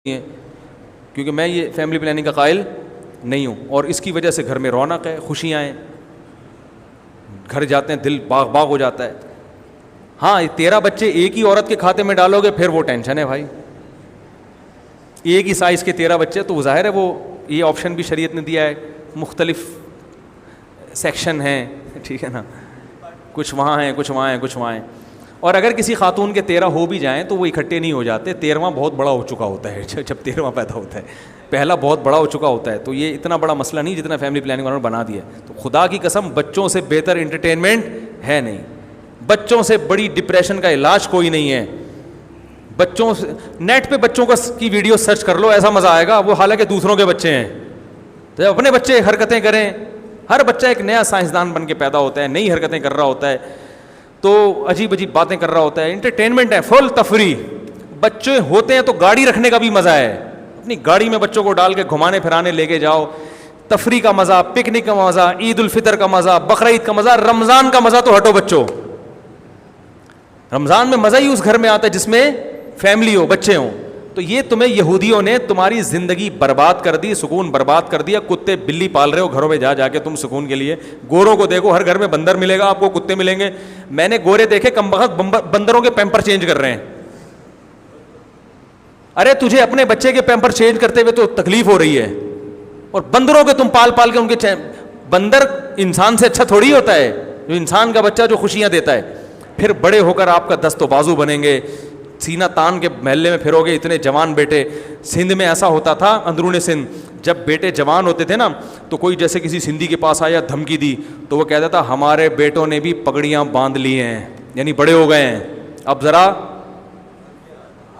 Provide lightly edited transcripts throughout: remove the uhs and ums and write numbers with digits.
ہیں، کیونکہ میں یہ فیملی پلاننگ کا قائل نہیں ہوں، اور اس کی وجہ سے گھر میں رونق ہے، خوشیاں ہیں، گھر جاتے ہیں دل باغ باغ ہو جاتا ہے۔ ہاں 13 بچے ایک ہی عورت کے کھاتے میں ڈالو گے پھر وہ ٹینشن ہے بھائی، ایک ہی سائز کے 13 بچے، تو ظاہر ہے وہ یہ آپشن بھی شریعت نے دیا ہے، مختلف سیکشن ہیں، ٹھیک ہے نا، کچھ وہاں ہیں کچھ وہاں ہیں کچھ وہاں ہیں۔ اور اگر کسی خاتون کے 13 ہو بھی جائیں تو وہ اکٹھے نہیں ہو جاتے، 13واں بہت بڑا ہو چکا ہوتا ہے جب 13واں پیدا ہوتا ہے، پہلا بہت بڑا ہو چکا ہوتا ہے، تو یہ اتنا بڑا مسئلہ نہیں جتنا فیملی پلاننگ والوں نے بنا دیا ہے۔ تو خدا کی قسم بچوں سے بہتر انٹرٹینمنٹ ہے نہیں، بچوں سے بڑی ڈپریشن کا علاج کوئی نہیں ہے۔ بچوں سے نیٹ پہ بچوں کی ویڈیو سرچ کر لو، ایسا مزہ آئے گا، وہ حالانکہ دوسروں کے بچے ہیں، تو اپنے بچے حرکتیں کریں، ہر بچہ ایک نیا سائنسدان بن کے پیدا ہوتا ہے، نئی حرکتیں کر رہا ہوتا ہے، تو عجیب عجیب باتیں کر رہا ہوتا ہے، انٹرٹینمنٹ ہے، فل تفریح۔ بچے ہوتے ہیں تو گاڑی رکھنے کا بھی مزہ ہے، اپنی گاڑی میں بچوں کو ڈال کے گھمانے پھرانے لے کے جاؤ، تفریح کا مزہ، پکنک کا مزہ، عید الفطر کا مزہ، بقرعید کا مزہ، رمضان کا مزہ تو ہٹو بچوں، رمضان میں مزہ ہی اس گھر میں آتا ہے جس میں فیملی ہو، بچے ہوں۔ تو یہ تمہیں یہودیوں نے تمہاری زندگی برباد کر دی، سکون برباد کر دیا، کتے بلی پال رہے ہو گھروں میں جا کے تم سکون کے لیے۔ گوروں کو دیکھو، ہر گھر میں بندر ملے گا آپ کو، کتے ملیں گے، میں نے گورے دیکھے کم بخت بندروں کے پیمپر چینج کر رہے ہیں۔ ارے تجھے اپنے بچے کے پیمپر چینج کرتے ہوئے تو تکلیف ہو رہی ہے، اور بندروں کے تم پال پال کے ان کے بندر انسان سے اچھا تھوڑی ہوتا ہے، جو انسان کا بچہ جو خوشیاں دیتا ہے۔ پھر بڑے ہو کر آپ کا دست و بازو بنیں گے، سینہ تان کے محلے میں پھرو گے، اتنے جوان بیٹے۔ سندھ میں ایسا ہوتا تھا، اندرون سندھ، جب بیٹے جوان ہوتے تھے نا تو کوئی جیسے کسی سندھی کے پاس آیا دھمکی دی تو وہ کہتا تھا ہمارے بیٹوں نے بھی پگڑیاں باندھ لی ہیں، یعنی بڑے ہو گئے ہیں، اب ذرا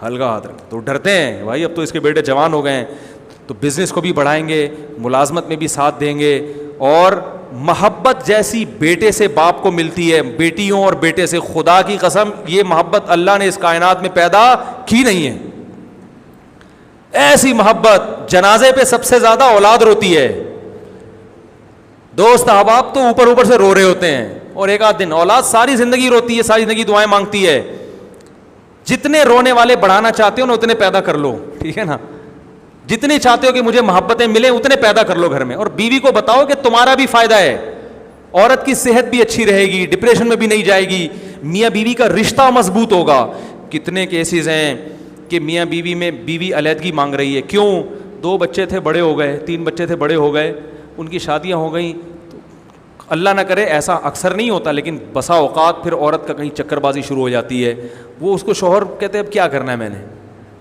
ہلکا ہاتھ رکھ۔ تو ڈرتے ہیں بھائی، اب تو اس کے بیٹے جوان ہو گئے ہیں، تو بزنس کو بھی بڑھائیں گے، ملازمت میں بھی ساتھ دیں گے، اور محبت جیسی بیٹے سے باپ کو ملتی ہے، بیٹیوں اور بیٹے سے، خدا کی قسم یہ محبت اللہ نے اس کائنات میں پیدا کی نہیں ہے۔ ایسی محبت، جنازے پہ سب سے زیادہ اولاد روتی ہے، دوست احباب تو اوپر اوپر سے رو رہے ہوتے ہیں، اور ایک آدھ دن اولاد ساری زندگی روتی ہے، ساری زندگی دعائیں مانگتی ہے۔ جتنے رونے والے بڑھانا چاہتے ہو نا اتنے پیدا کر لو، ٹھیک ہے نا، جتنی چاہتے ہو کہ مجھے محبتیں ملیں اتنے پیدا کر لو گھر میں، اور بیوی کو بتاؤ کہ تمہارا بھی فائدہ ہے، عورت کی صحت بھی اچھی رہے گی، ڈپریشن میں بھی نہیں جائے گی، میاں بیوی کا رشتہ مضبوط ہوگا۔ کتنے کیسز ہیں کہ میاں بیوی میں بیوی علیحدگی مانگ رہی ہے، کیوں؟ 2 بچے تھے بڑے ہو گئے، 3 بچے تھے بڑے ہو گئے، ان کی شادیاں ہو گئیں، اللہ نہ کرے ایسا اکثر نہیں ہوتا لیکن بسا اوقات پھر عورت کا کہیں چکر بازی شروع ہو جاتی ہے، وہ اس کو شوہر کہتے ہیں اب کیا کرنا ہے میں نے،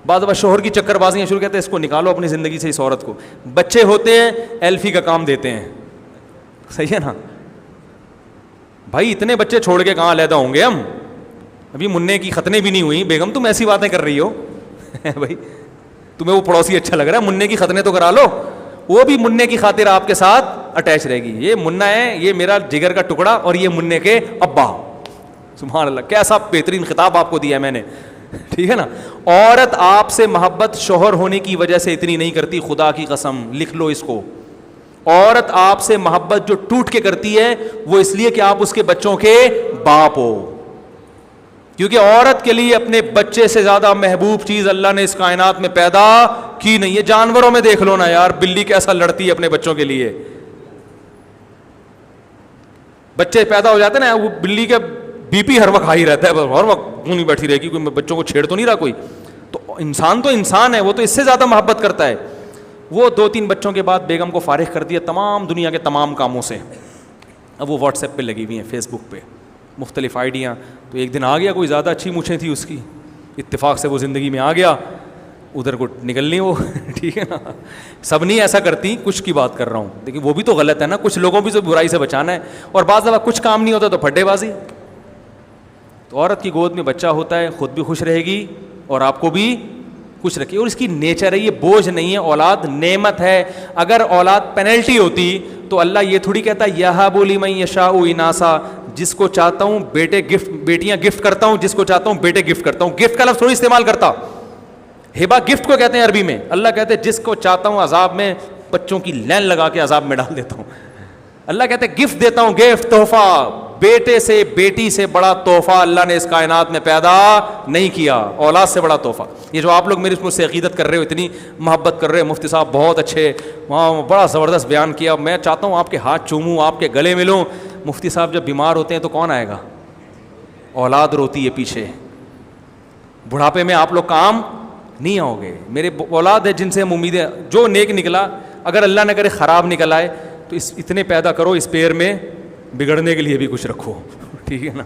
بعض دفعہ شوہر کی چکر بازیاں شروع کہتے ہیں اس کو نکالو اپنی زندگی سے اس عورت کو، بچے ہوتے ہیں ایلفی کا کام دیتے ہیں، صحیح ہے نا بھائی، اتنے بچے چھوڑ کے کہاں علیحدہ ہوں گے ہم، ابھی منع کی ختنیں بھی نہیں ہوئی، بیگم تم ایسی باتیں کر رہی ہو بھائی، تمہیں وہ پڑوسی اچھا لگ رہا ہے، منع کی ختنیں تو کرا لو، وہ بھی منع کی خاطر آپ کے ساتھ اٹیچ رہے گی، یہ منع ہے، یہ میرا جگر کا ٹکڑا، اور یہ منع کے ابا، سبحان اللہ، کیسا بہترین خطاب آپ کو دیا میں نے، ٹھیک ہے نا۔ عورت آپ سے محبت شوہر ہونے کی وجہ سے اتنی نہیں کرتی، خدا کی قسم لکھ لو اس کو، عورت آپ سے محبت جو ٹوٹ کے کرتی ہے وہ اس لیے کہ آپ اس کے بچوں کے باپ ہو، کیونکہ عورت کے لیے اپنے بچے سے زیادہ محبوب چیز اللہ نے اس کائنات میں پیدا کی نہیں ہے۔ جانوروں میں دیکھ لو نا یار، بلی کیسا لڑتی ہے اپنے بچوں کے لیے، بچے پیدا ہو جاتے ہیں نا، وہ بلی کے بی پی ہر وقت ہائی رہتا ہے، ہر وقت نہیں بیٹھی رہے گی، کوئی بچوں کو چھیڑ تو نہیں رہا کوئی، تو انسان تو انسان ہے، وہ تو اس سے زیادہ محبت کرتا ہے۔ وہ 2-3 بچوں کے بعد بیگم کو فارغ کر دیا تمام دنیا کے تمام کاموں سے، اب وہ واٹس ایپ پہ لگی ہوئی ہیں، فیس بک پہ مختلف آئیڈیاں، تو ایک دن آ گیا کوئی زیادہ اچھی مونچھیں تھی اس کی، اتفاق سے وہ زندگی میں آ گیا، ادھر کو نکل لی وہ ٹھیک ہے نا، سب نہیں ایسا کرتی، کچھ کی بات کر رہا ہوں، لیکن وہ بھی تو غلط ہے نا، کچھ لوگوں بھی تو برائی سے بچانا ہے، اور بعض دفعہ کچھ کام نہیں ہوتا تو پھڈے بازی۔ تو عورت کی گود میں بچہ ہوتا ہے، خود بھی خوش رہے گی اور آپ کو بھی خوش رکھے، اور اس کی نیچر ہے، یہ بوجھ نہیں ہے، اولاد نعمت ہے۔ اگر اولاد پینلٹی ہوتی تو اللہ یہ تھوڑی کہتا یہب لمن یشاء اناسا، جس کو چاہتا ہوں بیٹے گفٹ، بیٹیاں گفٹ کرتا ہوں، جس کو چاہتا ہوں بیٹے گفٹ کرتا ہوں، گفٹ کا لفظ تھوڑی استعمال کرتا، ہبا گفٹ کو کہتے ہیں عربی میں، اللہ کہتے ہیں جس کو چاہتا ہوں عذاب میں، بچوں کی لین لگا کے عذاب میں ڈال دیتا ہوں، اللہ کہتے ہیں گفٹ دیتا ہوں، گفٹ تحفہ، بیٹے سے بیٹی سے بڑا تحفہ اللہ نے اس کائنات میں پیدا نہیں کیا, اولاد سے بڑا تحفہ. یہ جو آپ لوگ میری مجھ سے عقیدت کر رہے ہو, اتنی محبت کر رہے ہو, مفتی صاحب بہت اچھے, وہاں بڑا زبردست بیان کیا, میں چاہتا ہوں آپ کے ہاتھ چوموں, آپ کے گلے ملوں. مفتی صاحب جب بیمار ہوتے ہیں تو کون آئے گا؟ اولاد روتی ہے پیچھے. بڑھاپے میں آپ لوگ کام نہیں آؤ گے. میرے اولاد ہے جن سے ہم امیدیں, جو نیک نکلا, اگر اللہ نہ کرے خراب نکل آئے تو اتنے پیدا کرو, اس پیر میں بگڑنے کے لیے بھی کچھ رکھو, ٹھیک ہے نا.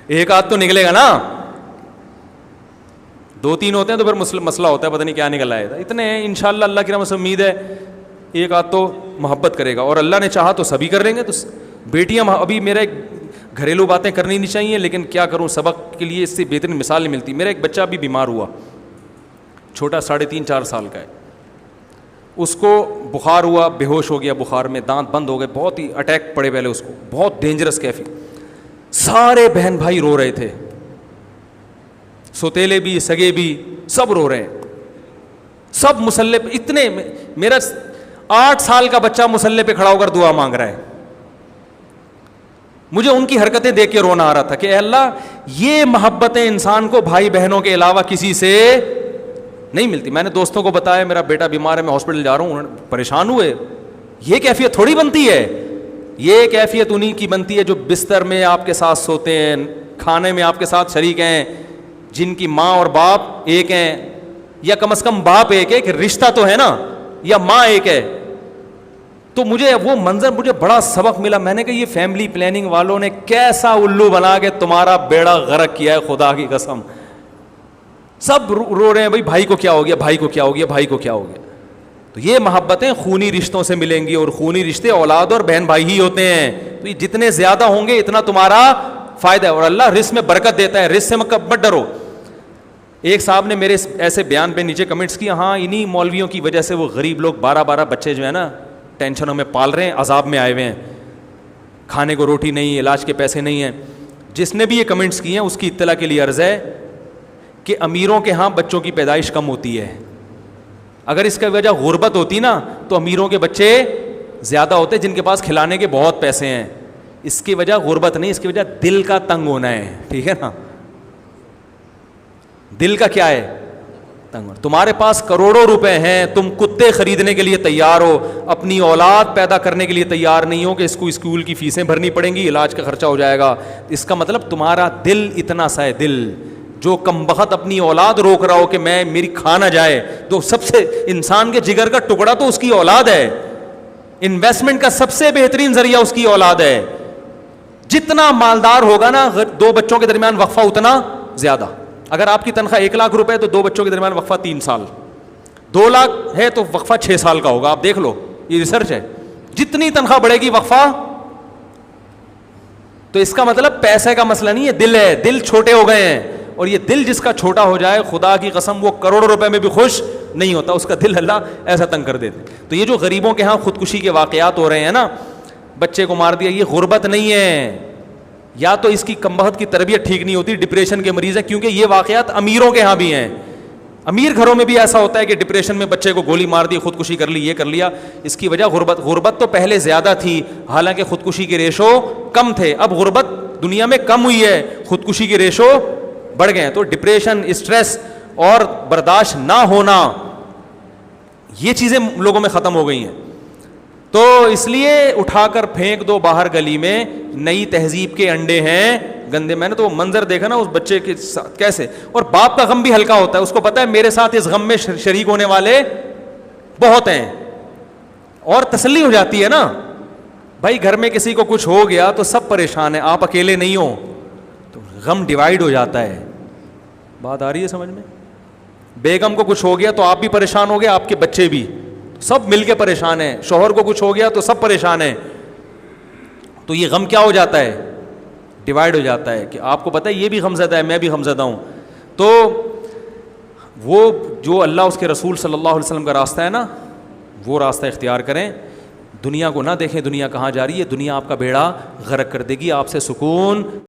ایک آدھ تو نکلے گا نا, 2-3 ہوتے ہیں تو پھر مسئلہ ہوتا ہے, پتہ نہیں کیا نکل آئے. اتنے ہیں انشاءاللہ, اللہ کی رحمت سے امید ہے ایک آدھ تو محبت کرے گا, اور اللہ نے چاہا تو سبھی کر لیں گے. تو بیٹیاں ابھی میرا ایک گھریلو باتیں کرنی نہیں چاہیے, لیکن کیا کروں, سبق کے لیے اس سے بہترین مثال نہیں ملتی. میرا ایک بچہ بھی بیمار ہوا, چھوٹا 3.5-4 سال کا ہے. اس کو بخار ہوا, بے ہوش ہو گیا بخار میں, دانت بند ہو گئے, بہت ہی اٹیک پڑے پہلے اس کو, بہت ڈینجرس کیفی. سارے بہن بھائی رو رہے تھے, سوتیلے بھی سگے بھی سب رو رہے ہیں, سب مصلی پہ. اتنے میرا 8 سال کا بچہ مصلی پہ کھڑا ہو کر دعا مانگ رہا ہے. مجھے ان کی حرکتیں دیکھ کے رونا آ رہا تھا کہ اے اللہ, یہ محبتیں انسان کو بھائی بہنوں کے علاوہ کسی سے نہیں ملتی. میں نے دوستوں کو بتایا میرا بیٹا بیمار ہے, میں ہاسپٹل جا رہا ہوں, پریشان ہوئے. یہ کیفیت تھوڑی بنتی ہے, یہ کیفیت انہی کی بنتی ہے جو بستر میں آپ کے ساتھ سوتے ہیں, کھانے میں آپ کے ساتھ شریک ہیں, جن کی ماں اور باپ ایک ہیں, یا کم از کم باپ ایک ہے, کہ رشتہ تو ہے نا, یا ماں ایک ہے. تو مجھے وہ منظر, مجھے بڑا سبق ملا. میں نے کہا یہ فیملی پلاننگ والوں نے کیسا الو بنا کے تمہارا بیڑا غرق کیا ہے, خدا کی قسم. سب رو رہے ہیں, بھائی بھائی کو کیا ہو گیا, بھائی کو کیا ہو گیا, بھائی کو کیا ہو گیا. تو یہ محبتیں خونی رشتوں سے ملیں گی, اور خونی رشتے اولاد اور بہن بھائی ہی ہوتے ہیں. تو یہ جتنے زیادہ ہوں گے اتنا تمہارا فائدہ ہے, اور اللہ رزق میں برکت دیتا ہے. رزق سے مت ڈرو. ایک صاحب نے میرے ایسے بیان پہ نیچے کمنٹس کیا, ہاں انہی مولویوں کی وجہ سے وہ غریب لوگ 12 بچے جو ہے نا ٹینشنوں میں پال رہے ہیں, عذاب میں آئے ہوئے ہیں, کھانے کو روٹی نہیں, علاج کے پیسے نہیں ہیں. جس نے بھی یہ کمنٹس کیے ہیں اس کی اطلاع کے لیے عرض ہے کہ امیروں کے ہاں بچوں کی پیدائش کم ہوتی ہے. اگر اس کا وجہ غربت ہوتی نا تو امیروں کے بچے زیادہ ہوتے, جن کے پاس کھلانے کے بہت پیسے ہیں. اس کی وجہ غربت نہیں, اس کی وجہ دل کا تنگ ہونا ہے, ٹھیک ہے نا. دل کا کیا ہے؟ تنگ. تمہارے پاس کروڑوں روپے ہیں, تم کتے خریدنے کے لیے تیار ہو, اپنی اولاد پیدا کرنے کے لیے تیار نہیں ہو کہ اس کو اسکول کی فیسیں بھرنی پڑیں گی, علاج کا خرچہ ہو جائے گا. اس کا مطلب تمہارا دل اتنا سا ہے. دل جو کم بخت اپنی اولاد روک رہا ہو کہ میں میری کھا نہ جائے, تو سب سے انسان کے جگر کا ٹکڑا تو اس کی اولاد ہے. انویسٹمنٹ کا سب سے بہترین ذریعہ اس کی اولاد ہے. جتنا مالدار ہوگا نا 2 بچوں کے درمیان وقفہ اتنا زیادہ. اگر آپ کی تنخواہ 1 لاکھ روپے ہے تو 2 بچوں کے درمیان وقفہ 3 سال, 2 لاکھ ہے تو وقفہ 6 سال کا ہوگا. آپ دیکھ لو, یہ ریسرچ ہے. جتنی تنخواہ بڑھے گی وقفہ. تو اس کا مطلب پیسے کا مسئلہ نہیں ہے, دل ہے. دل چھوٹے ہو گئے ہیں, اور یہ دل جس کا چھوٹا ہو جائے, خدا کی قسم وہ کروڑوں روپے میں بھی خوش نہیں ہوتا. اس کا دل اللہ ایسا تنگ کر دیتے. تو یہ جو غریبوں کے ہاں خودکشی کے واقعات ہو رہے ہیں نا, بچے کو مار دیا, یہ غربت نہیں ہے, یا تو اس کی کمبخت کی تربیت ٹھیک نہیں ہوتی, ڈپریشن کے مریض ہیں. کیونکہ یہ واقعات امیروں کے ہاں بھی ہیں. امیر گھروں میں بھی ایسا ہوتا ہے کہ ڈپریشن میں بچے کو گولی مار دی, خودکشی کر لی, یہ کر لیا. اس کی وجہ غربت. غربت تو پہلے زیادہ تھی, حالانکہ خودکشی کے ریشو کم تھے. اب غربت دنیا میں کم ہوئی ہے, خودکشی کے ریشو بڑھ گئے ہیں. تو ڈپریشن, اسٹریس اور برداشت نہ ہونا, یہ چیزیں لوگوں میں ختم ہو گئی ہیں. تو اس لیے اٹھا کر پھینک دو باہر گلی میں, نئی تہذیب کے انڈے ہیں گندے. میں نے تو منظر دیکھا نا اس بچے کے ساتھ کیسے, اور باپ کا غم بھی ہلکا ہوتا ہے. اس کو پتا ہے میرے ساتھ اس غم میں شریک ہونے والے بہت ہیں, اور تسلی ہو جاتی ہے نا. بھائی گھر میں کسی کو کچھ ہو گیا تو سب پریشان ہیں, آپ اکیلے نہیں ہو, تو غم ڈیوائیڈ ہو جاتا ہے. بات آ رہی ہے سمجھ میں؟ بیگم کو کچھ ہو گیا تو آپ بھی پریشان ہو گئے, آپ کے بچے بھی, سب مل کے پریشان ہیں. شوہر کو کچھ ہو گیا تو سب پریشان ہیں. تو یہ غم کیا ہو جاتا ہے؟ ڈیوائیڈ ہو جاتا ہے, کہ آپ کو پتہ ہے یہ بھی غم زدہ ہے, میں بھی غم زدہ ہوں. تو وہ جو اللہ اس کے رسول صلی اللہ علیہ وسلم کا راستہ ہے نا, وہ راستہ اختیار کریں. دنیا کو نہ دیکھیں دنیا کہاں جا رہی ہے, دنیا آپ کا بیڑا غرق کر دے گی, آپ سے سکون